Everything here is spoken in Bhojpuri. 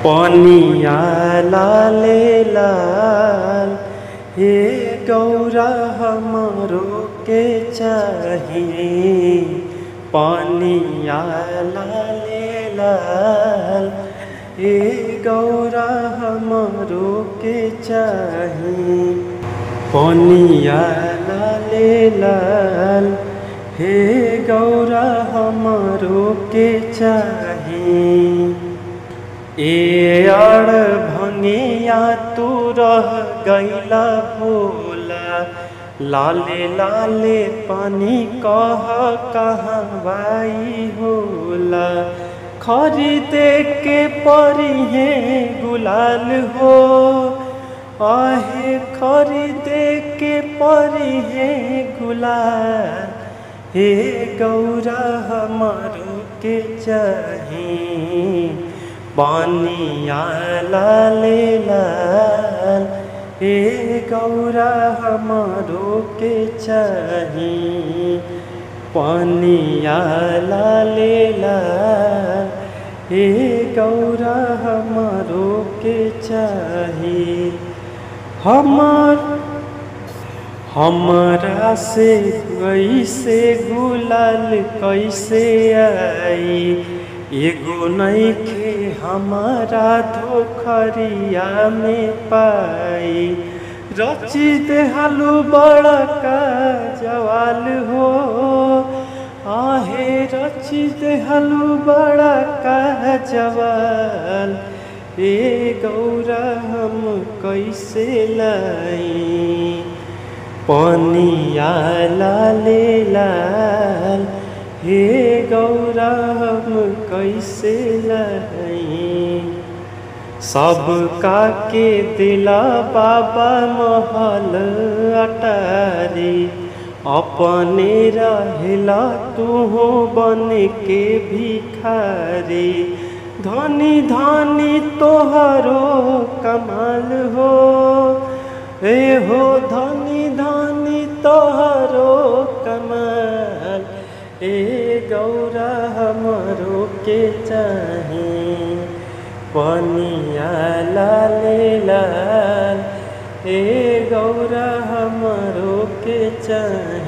पनिया लाले लाल हे गौरा हमरो के चाहिए। पनिया लाले लाल हे गौरा हमरो के चाहिए। पनिया लाले लाल हे गौरा हमरो के चाहिए। ए अड़ भंगिया तू रह गईला भोला, लाले लाले पानी कह कहाँ बाई होला। खरीदे के परी है गुलाल हो, आहे खरीदे के परी है गुलाल। हे गौरा हमरो के चाहिए। पनिया लाले लाल हे गौरा हमरो के चाहिए। पनिया लाले लाल हे गौरा हमरो के चाहिए। हमरा से कैसे गुलाल कैसे आई, एगो नइखे हमारा धोखरिया में पाई। रची देहलू बड़ा का जवाल हो, आहे रची देहलू बड़ा का जवाल। ए गौरा हम कैसे लाई। पनिया लाले लाल हे गौरा हम कैसे लाई। सबका के दिला बाबा महल अटारी, अपने रहेला तू बन के भिखारी। धनी धनी तोहरो कमाल हो, ए हो धनी धनी तोहरो कमाल। ए गौरा हमरो के चाहिए। पनिया लाले लाल हे गौरा हमरो के चाहिए।